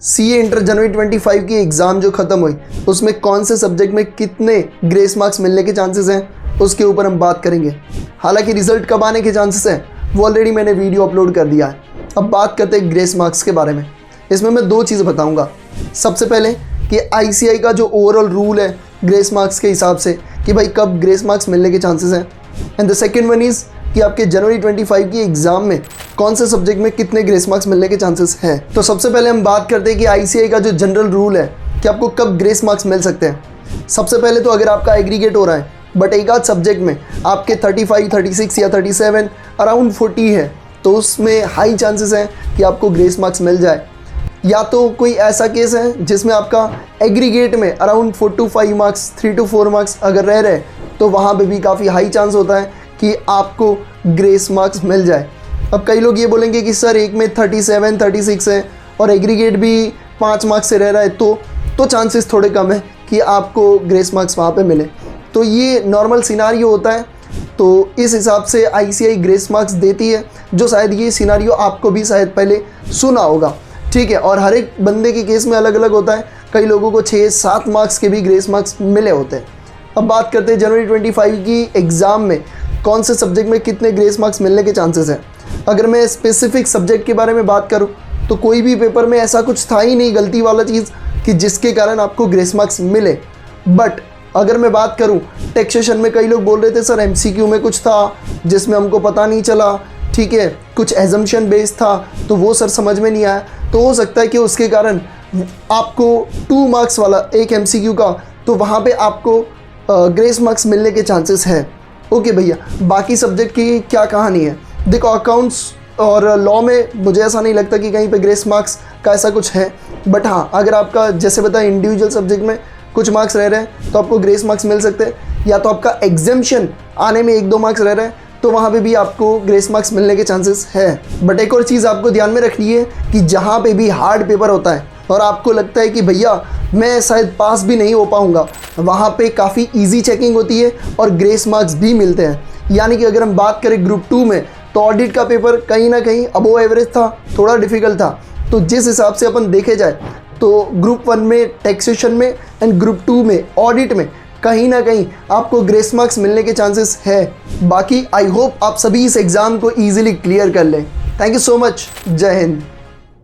CA inter जनवरी 25 की exam जो ख़त्म हुई उसमें कौन से सब्जेक्ट में कितने ग्रेस मार्क्स मिलने के चांसेस हैं उसके ऊपर हम बात करेंगे। हालांकि रिज़ल्ट कब आने के चांसेस हैं वो ऑलरेडी मैंने वीडियो अपलोड कर दिया है। अब बात करते हैं ग्रेस मार्क्स के बारे में। इसमें मैं दो चीज़ बताऊंगा। सबसे पहले कि आईसीएआई का जो ओवरऑल रूल है ग्रेस मार्क्स के हिसाब से कि भाई कब ग्रेस मार्क्स मिलने के चांसेस हैं, and the second one is कि आपके जनवरी 25 की एग्ज़ाम में कौन से सब्जेक्ट में कितने ग्रेस मार्क्स मिलने के चांसेस हैं। तो सबसे पहले हम बात करते हैं कि आईसीएआई का जो जनरल रूल है कि आपको कब ग्रेस मार्क्स मिल सकते हैं। सबसे पहले तो अगर आपका एग्रीगेट हो रहा है बट एक आध सब्जेक्ट में आपके 35, 36 या 37 अराउंड 40 है तो उसमें हाई चांसेस हैं कि आपको ग्रेस मार्क्स मिल जाए। या तो कोई ऐसा केस है जिसमें आपका एग्रीगेट में around 4 to 5 marks 3 to 4 marks अगर रह रहे तो वहाँ पे भी काफ़ी हाई चांस होता है कि आपको ग्रेस मार्क्स मिल जाए। अब कई लोग ये बोलेंगे कि सर एक में 37, 36 है और एग्रीगेट भी 5 मार्क्स से रह रहा है तो चांसेस थोड़े कम है कि आपको ग्रेस मार्क्स वहाँ पे मिले। तो ये नॉर्मल सिनारियो होता है। तो इस हिसाब से आईसीएआई ग्रेस मार्क्स देती है, जो शायद ये सिनारियो आपको भी शायद पहले सुना होगा, ठीक है। और हर एक बंदे के केस में अलग अलग होता है। कई लोगों को 6-7 मार्क्स के भी ग्रेस मार्क्स मिले होते हैं। अब बात करते हैं जनवरी 25 की एग्ज़ाम में कौन से सब्जेक्ट में कितने ग्रेस मार्क्स मिलने के चांसेस हैं। अगर मैं स्पेसिफिक सब्जेक्ट के बारे में बात करूं तो कोई भी पेपर में ऐसा कुछ था ही नहीं गलती वाला चीज़ कि जिसके कारण आपको ग्रेस मार्क्स मिले। बट अगर मैं बात करूं टैक्सेशन में कई लोग बोल रहे थे सर एमसीक्यू में कुछ था जिसमें हमको पता नहीं चला, ठीक है, कुछ एजम्पशन बेस्ड था तो वो सर समझ में नहीं आया। तो हो सकता है कि उसके कारण आपको 2 मार्क्स वाला एक एमसीक्यू का तो वहाँ पे आपको ग्रेस मार्क्स मिलने के चांसेस है। ओके भैया, बाकी सब्जेक्ट की क्या कहानी है। देखो अकाउंट्स और लॉ में मुझे ऐसा नहीं लगता कि कहीं पे ग्रेस मार्क्स का ऐसा कुछ है। बट हाँ, अगर आपका जैसे बताया इंडिविजुअल सब्जेक्ट में कुछ मार्क्स रह रहे हैं तो आपको ग्रेस मार्क्स मिल सकते हैं, या तो आपका एग्जाम्शन आने में 1-2 मार्क्स रह रहे हैं तो वहाँ पे भी आपको ग्रेस मार्क्स मिलने के चांसेस है। बट एक और चीज़ आपको ध्यान में रखनी है कि जहाँ पे भी हार्ड पेपर होता है और आपको लगता है कि भैया मैं शायद पास भी नहीं हो पाऊँगा, वहाँ पे काफ़ी इजी चेकिंग होती है और ग्रेस मार्क्स भी मिलते हैं। यानी कि अगर हम बात करें ग्रुप 2 में तो ऑडिट का पेपर कहीं ना कहीं अबोव एवरेज था, थोड़ा डिफ़िकल्ट था। तो जिस हिसाब से अपन देखे जाए तो ग्रुप 1 में टैक्सेशन में एंड ग्रुप 2 में ऑडिट में कहीं ना कहीं आपको ग्रेस मार्क्स मिलने के चांसेस है। बाकी आई होप आप सभी इस एग्ज़ाम को ईजिली क्लियर कर लें। Thank you so much. जय हिंद।